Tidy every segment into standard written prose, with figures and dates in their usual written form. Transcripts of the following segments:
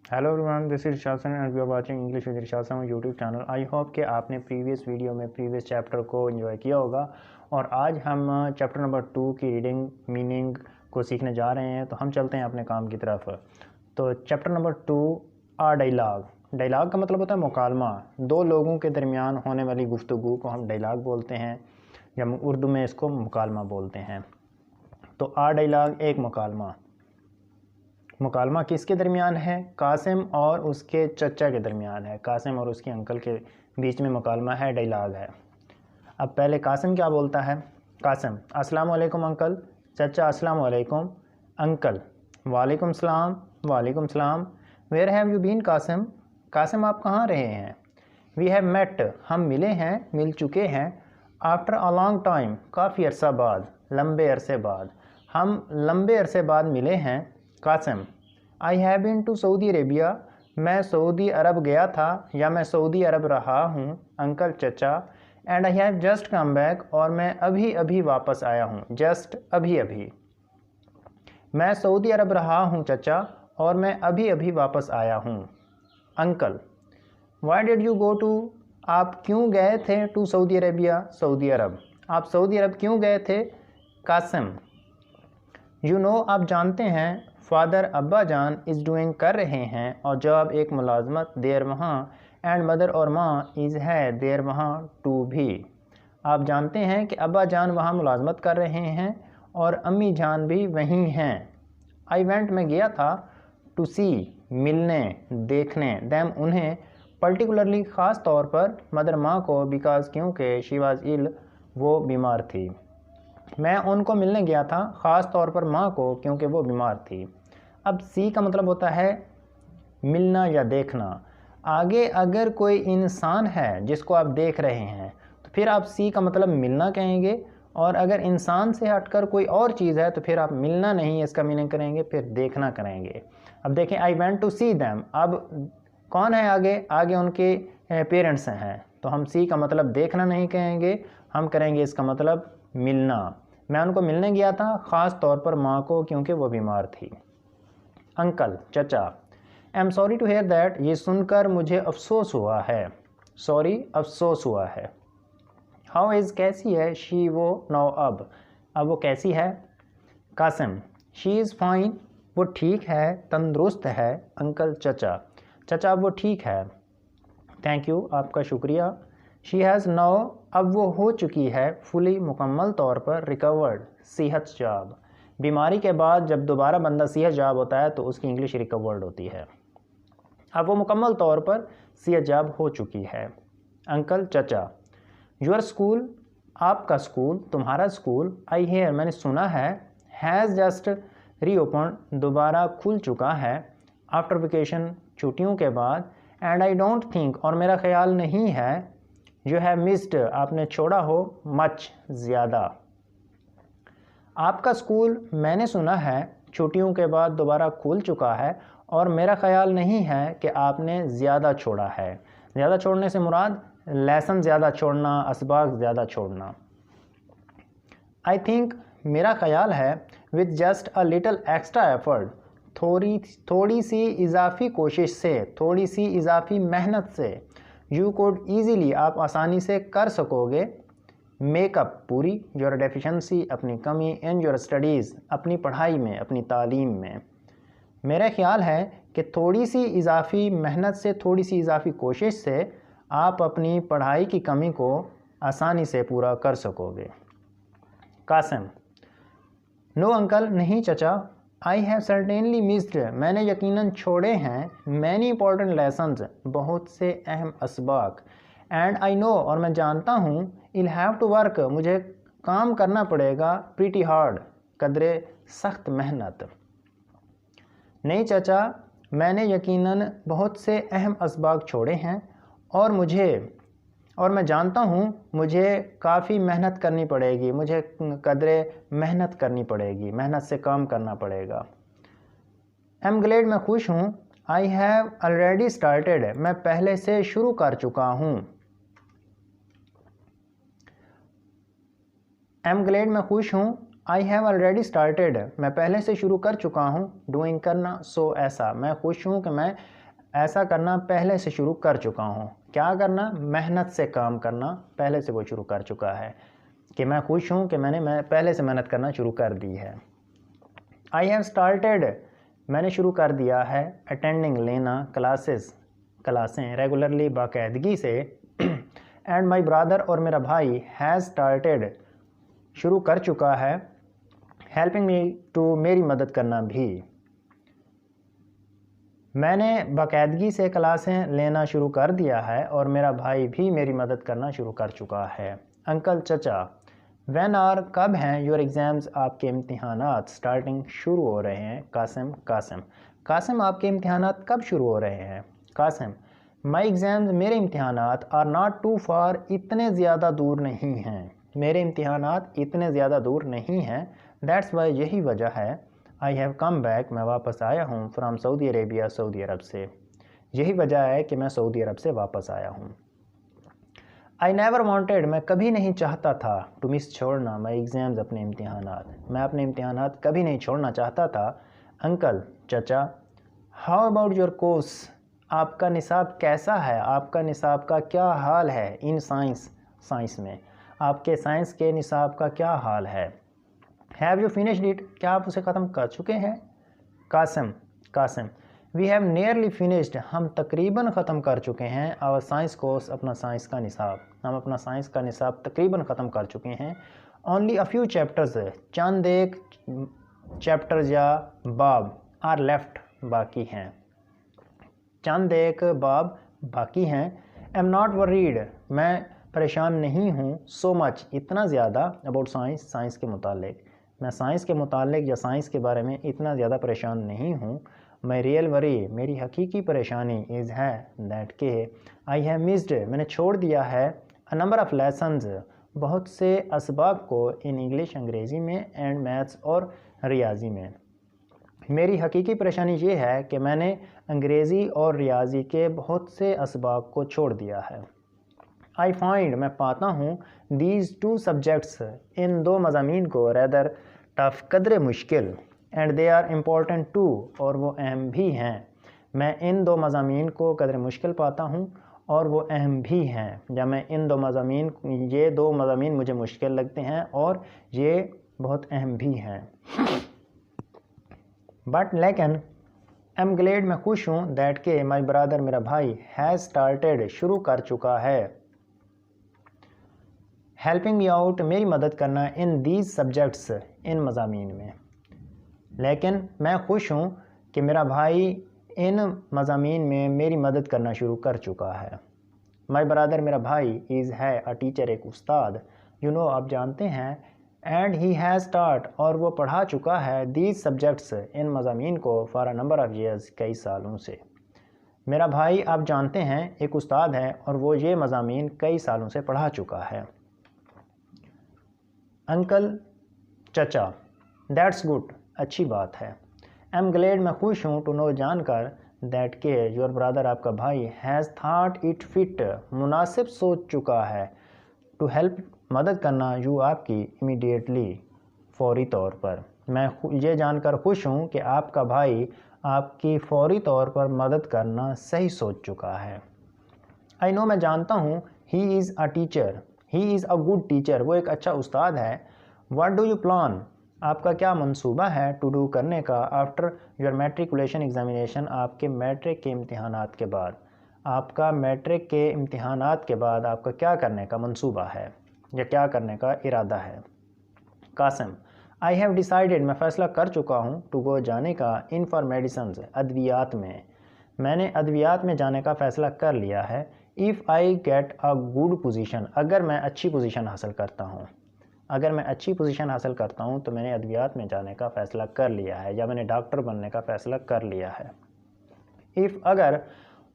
Hello everyone, this is Shasan and you are watching English with Shasan YouTube channel. I hope कि आपने previous video में previous chapter को enjoy किया होगा और आज हम चैप्टर नंबर 2 की रीडिंग मीनिंग को सीखने जा रहे हैं। तो हम चलते हैं अपने काम की तरफ। तो चैप्टर नंबर 2 आ डायलॉग। डायलॉग का मतलब होता है मुकालमा। दो लोगों के दरमियान होने वाली गुफ्तगू को हम डायलॉग बोलते हैं या उर्दू में इसको मुकालमा बोलते हैं। तो आ डायलॉग एक मुकालमा। मुकालमा किसके दरमियान है? कासिम और उसके चचा के दरमियान है। कासिम और उसके अंकल के बीच में मुकालमा है, डायलॉग है। अब पहले कासिम क्या बोलता है? कासिम अस्सलाम वालेकुम अंकल। चचा अस्सलाम वालेकुम। अंकल वालेकुम सलाम। वालेकुम सलाम। Where have you been Qasim? Qasim आप कहाँ रहे हैं? वी हैव मेट, हम मिले हैं, मिल चुके हैं। आफ्टर अ लॉन्ग टाइम, काफ़ी अरसा बाद, लंबे अरसे बाद। हम लंबे अरसे बाद मिले हैं। Qasim I have been to Saudi Arabia, मैं सऊदी अरब गया था या मैं सऊदी अरब रहा हूँ। अंकल चचा and I have just come back, और मैं अभी अभी वापस आया हूँ। जस्ट अभी अभी। मैं सऊदी अरब रहा हूँ चचा, और मैं अभी अभी वापस आया हूँ। Uncle why did you go to, आप क्यों गए थे? टू सऊदी अरेबिया, सऊदी अरब। आप सऊदी अरब क्यों गए थे? कासिम यू नो, आप जानते हैं, फादर अब्बा जान इज़ डूइंग कर रहे हैं और जॉब एक मुलाजमत, देर वहाँ, एंड मदर और माँ इज़ है देर वहाँ टू भी। आप जानते हैं कि अब्बा जान वहाँ मुलाजमत कर रहे हैं और अम्मी जान भी वहीं हैं। आई वेंट, मैं गया था, टू सी, मिलने, देखने, दैम उन्हें, पर्टिकुलरली ख़ास तौर पर, मदर माँ को, बिकॉज क्योंकि शी वाज इल, वो बीमार थी। मैं उनको मिलने गया था, ख़ास तौर पर माँ को, क्योंकि वो बीमार थी। अब सी का मतलब होता है मिलना या देखना। आगे अगर कोई इंसान है जिसको आप देख रहे हैं तो फिर आप सी का मतलब मिलना कहेंगे, और अगर इंसान से हटकर कोई और चीज़ है तो फिर आप मिलना नहीं इसका मीनिंग करेंगे, फिर देखना करेंगे। अब देखें, I went to see them. अब कौन है आगे? आगे उनके पेरेंट्स हैं, तो हम सी का मतलब देखना नहीं कहेंगे, हम करेंगे इसका मतलब मिलना। मैं उनको मिलने गया था, ख़ास तौर पर माँ को, क्योंकि वो बीमार थी। अंकल चचा I am sorry to hear that, ये सुनकर मुझे अफसोस हुआ है। सॉरी, अफसोस हुआ है। हाउ इज़, कैसी है? शी, वो, नाउ, अब वो कैसी है? कासिम शी इज़ फाइन, वो ठीक है, तंदुरुस्त है। अंकल चचा चचा अब वो ठीक है। थैंक यू, आपका शुक्रिया। शी हैज़ नाउ, अब वो हो चुकी है, फुली, मुकम्मल तौर पर, रिकवर्ड, सेहत याब। बीमारी के बाद जब दोबारा बंदा सेहत याब होता है तो उसकी इंग्लिश रिकवर्ड होती है। अब वो मुकम्मल तौर पर सेहत याब हो चुकी है। अंकल चचा योर स्कूल, आपका स्कूल, तुम्हारा स्कूल, आई हेयर, मैंने सुना है, हैज़ जस्ट रीओपन, दोबारा खुल चुका है, आफ्टर वेकेशन, छुट्टियों के बाद, एंड आई डोंट थिंक, और मेरा ख्याल नहीं है, यू हैव मिस्ड, आपने छोड़ा हो, मच, ज़्यादा। आपका स्कूल, मैंने सुना है, छुट्टियों के बाद दोबारा खुल चुका है, और मेरा ख्याल नहीं है कि आपने ज़्यादा छोड़ा है। ज़्यादा छोड़ने से मुराद लेसन ज़्यादा छोड़ना, असबाक ज़्यादा छोड़ना। आई थिंक, मेरा ख्याल है, with just a little extra effort, थोड़ी सी इजाफी कोशिश से, थोड़ी सी इजाफी मेहनत से, यू कोड ईज़िली, आप आसानी से कर सकोगे, मेकअप, पूरी, योर डेफिशिएंसी, अपनी कमी, इन योर स्टडीज़, अपनी पढ़ाई में, अपनी तालीम में। मेरा ख्याल है कि थोड़ी सी इजाफी मेहनत से, थोड़ी सी इजाफी कोशिश से आप अपनी पढ़ाई की कमी को आसानी से पूरा कर सकोगे। कासिम नो अंकल, नहीं चचा, आई हैव सर्टेनली मिस्ड, मैंने यकीनन छोड़े हैं, मैनी इंपॉर्टेंट लेसन्स, बहुत से अहम असबाक, एंड आई नो, और मैं जानता हूँ, इल हैव टू वर्क, मुझे काम करना पड़ेगा, प्रीटी हार्ड, कदरे सख्त मेहनत। नहीं चचा, मैंने यकीनन बहुत से अहम असबाक छोड़े हैं, और मैं जानता हूँ मुझे काफ़ी मेहनत करनी पड़ेगी, मुझे कदरे मेहनत करनी पड़ेगी, मेहनत से काम करना पड़ेगा। आई एम ग्लेड, मैं खुश हूँ, आई हैव ऑलरेडी स्टार्टेड, मैं पहले से शुरू कर चुका हूँ। आई एम ग्लेड, मैं खुश हूँ, आई हैव ऑलरेडी स्टार्टेड, मैं पहले से शुरू कर चुका हूँ, डूइंग करना, सो ऐसा, मैं खुश हूँ कि मैं ऐसा करना पहले से शुरू कर चुका हूँ। क्या करना? मेहनत से काम करना पहले से वो शुरू कर चुका है, कि मैं खुश हूँ कि मैं पहले से मेहनत करना शुरू कर दी है। आई हैव स्टार्टेड, मैंने शुरू कर दिया है, अटेंडिंग लेना, क्लासें रेगुलरली बाकायदगी से, एंड माई ब्रदर और मेरा भाई हैज़ स्टार्टेड शुरू कर चुका है, हेल्पिंग मी टू मेरी मदद करना भी। मैंने बाकायदगी से क्लासें लेना शुरू कर दिया है और मेरा भाई भी मेरी मदद करना शुरू कर चुका है। अंकल चचा, व्हेन आर कब हैं योर एग्ज़ाम्स, आपके इम्तिहानात स्टार्टिंग शुरू हो रहे हैं। कासिम आपके इम्तिहानात कब शुरू हो रहे हैं। कासिम, माई एग्ज़ाम्स मेरे इम्तिहानात आर नॉट टू फार, इतने ज़्यादा दूर नहीं हैं। मेरे इम्तिहानात इतने ज़्यादा दूर नहीं हैं, दैट्स वाई, यही वजह है। आई हैव कम बैक, मैं वापस आया हूँ, फ्राम सऊदी अरेबिया, सऊदी अरब से, यही वजह है कि मैं सऊदी अरब से वापस आया हूँ। आई नेवर वांटेड, मैं कभी नहीं चाहता था, टू मिस, छोड़ना, माई एग्ज़ाम्स, अपने इम्तिहानात, मैं अपने इम्तिहानात कभी नहीं छोड़ना चाहता था। अंकल चचा, हाउ अबाउट योर कोर्स, आपका निसाब कैसा है, आपका निसाब का क्या हाल है। इन साइंस में, आपके साइंस के निसाब का क्या हाल है। हैव यू फिनिश्ड इट, क्या आप उसे ख़त्म कर चुके हैं। Qasim, we have nearly finished, हम तकरीबन ख़त्म कर चुके हैं। आवर साइंस कोर्स, अपना साइंस का निसाब, हम अपना साइंस का निसाब तकरीबन ख़त्म कर चुके हैं। ओनली अ फ्यू चैप्टर्स, चंद एक चैप्टर्स या बाब, आर लेफ्ट, बाकी हैं, चंद एक बाब बाकी हैं। एम नॉट वरीड, मैं परेशान नहीं हूँ, सो मच, इतना ज़्यादा, अबाउट साइंस के मुतालिक, मैं साइंस के मुतालिक या साइंस के बारे में इतना ज़्यादा परेशान नहीं हूँ। माई रियल वरी, मेरी हकीकी परेशानी, इज़ है, दैट के, आई हैव मिस्ड, मैंने छोड़ दिया है, अ नंबर ऑफ़ लेसन्स, बहुत से असबाब को, इन इंग्लिश, अंग्रेज़ी में, एंड मैथ्स, और रियाजी में। मेरी हकीकी परेशानी ये है कि मैंने अंग्रेज़ी और रियाजी के बहुत से असबाब को छोड़ दिया है। आई फाइंड, मैं पाता हूँ, दीज टू सब्जेक्ट्स, इन दो मज़ामीन को, रेदर टफ, कदरे मुश्किल, and they are important to, और वो अहम भी हैं। मैं इन दो मज़ामीन को कदरे मुश्किल पाता हूँ और वो अहम भी हैं, या मैं इन दो मज़ामीन, ये दो मज़ामीन मुझे मुश्किल लगते हैं और ये बहुत अहम भी हैं। बट लेकिन, एम ग्लेड, मैं खुश हूँ, दैट के, माई ब्रदर, मेरा भाई, हैज़ स्टार्टेड, शुरू कर चुका है, हेल्पिंग मी आउट, मेरी मदद करना, इन दीज सब्जेक्ट्स, इन मज़ामीन में। लेकिन मैं खुश हूँ कि मेरा भाई इन मज़ामीन में मेरी मदद करना शुरू कर चुका है। माई ब्रदर, मेरा भाई, इज़, है, अ टीचर, एक उस्ताद, यू नो, आप जानते हैं, एंड ही हैज़ स्टार्ट, और वो पढ़ा चुका है, दीज सब्जेक्ट्स, इन मज़ामीन को, for a number of years, कई सालों से। मेरा भाई, आप जानते हैं, एक उस्ताद है और वो ये मज़ामीन कई सालों से पढ़ा चुका है। अंकल चचा, दैट्स गुड, अच्छी बात है। एम ग्लेड, मैं खुश हूँ, टू नो, जानकर, दैट के, योर ब्रदर, आपका भाई, हैज़ थाट इट फिट, मुनासिब सोच चुका है, टू हेल्प, मदद करना, यू, आपकी, इमीडिएटली, फौरी तौर पर। मैं ये जानकर खुश हूँ कि आपका भाई आपकी फौरी तौर पर मदद करना सही सोच चुका है। आई नो, मैं जानता हूँ, he is a teacher, he is a good teacher, वो एक अच्छा उस्ताद है। व्हाट डू यू प्लान, आपका क्या मंसूबा है, टू डू, करने का, आफ्टर योर मैट्रिकुलेशन एग्जामिनेशन, आपके मैट्रिक के इम्तिहानात के बाद, आपका मैट्रिक के इम्तिहानात के बाद आपका क्या करने का मंसूबा है या क्या करने का इरादा है। कासिम, आई हैव डिसाइडेड, मैं फ़ैसला कर चुका हूँ, टू गो, जाने का, इन फॉर मेडिसन्स, अद्वियात में, मैंने अद्वियात में जाने का फ़ैसला कर लिया है। If I get a good position, अगर मैं अच्छी पोजीशन हासिल करता हूँ, अगर मैं अच्छी पोजीशन हासिल करता हूँ तो मैंने अद्वियात में जाने का फ़ैसला कर लिया है, या मैंने डॉक्टर बनने का फ़ैसला कर लिया है। इफ़, अगर,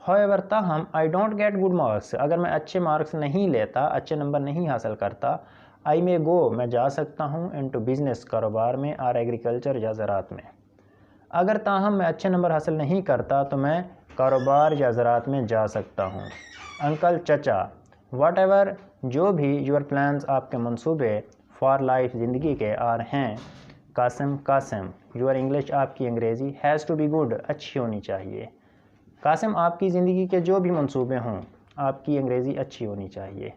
हाउएवर, ताहम, I don't get good marks, अगर मैं अच्छे मार्क्स नहीं लेता, अच्छे नंबर नहीं हासिल करता, आई मे गो, मैं जा सकता हूँ, इनटू बिज़नेस, कारोबार में, और एग्रीकल्चर, या ज़राअत में। अगर ताहम मैं अच्छे नंबर हासिल नहीं करता तो मैं कारोबार या ज़राअत में जा सकता हूँ। अंकल चचा, वाट एवर, जो भी, योर प्लान्स, आपके मंसूबे, फॉर लाइफ ज़िंदगी के आर हैं कासिम कासिम योर इंग्लिश आपकी अंग्रेज़ी हैज़ टू बी गुड अच्छी होनी चाहिए। कासिम आपकी ज़िंदगी के जो भी मंसूबे हों आपकी अंग्रेज़ी अच्छी होनी चाहिए।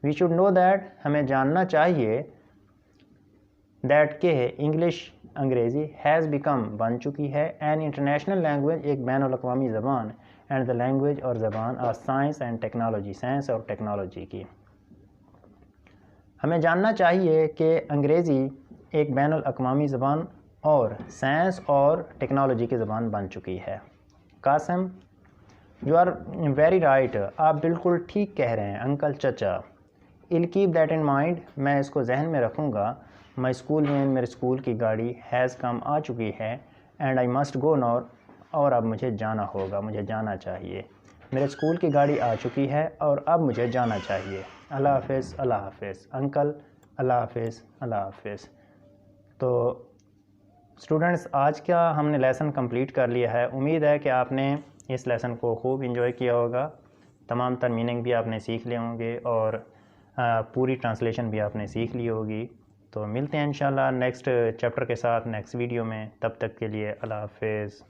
वी शुड नो दैट हमें जानना चाहिए दैट के इंग्लिश अंग्रेज़ी हैज़ बिकम बन चुकी है एन इंटरनेशनल लैंग्वेज एक बैनुल-अक़वामी ज़बान एंड द लैंग्वेज और ज़बान are science and technology science और टेक्नोलॉजी की। हमें जानना चाहिए कि अंग्रेज़ी एक बैनुल-अक़वामी ज़बान और साइंस और टेक्नोलॉजी की ज़बान बन चुकी है। Qasim you are very right आप बिल्कुल ठीक कह रहे हैं अंकल चचा। I'll keep that in mind मैं इसको जहन में रखूँगा। माई स्कूल वैन मेरे स्कूल की गाड़ी हैज़ कम आ चुकी है and I must go now और अब मुझे जाना होगा मुझे जाना चाहिए। मेरे स्कूल की गाड़ी आ चुकी है और अब मुझे जाना चाहिए। अल्लाह हाफ़िज़ अल्लाह हाफ़िज़ अंकल अल्लाह हाफ़िज़ अल्लाह हाफ़िज़। तो स्टूडेंट्स आज का हमने लेसन कंप्लीट कर लिया है। उम्मीद है कि आपने इस लेसन को खूब इंजॉय किया होगा। तमाम तर मीनिंग भी आपने सीख लिए होंगे और पूरी ट्रांसलेशन भी आपने सीख ली होगी। तो मिलते हैं इंशाल्लाह नेक्स्ट चैप्टर के साथ नेक्स्ट वीडियो में। तब तक के लिए अल्लाह हाफ़िज़।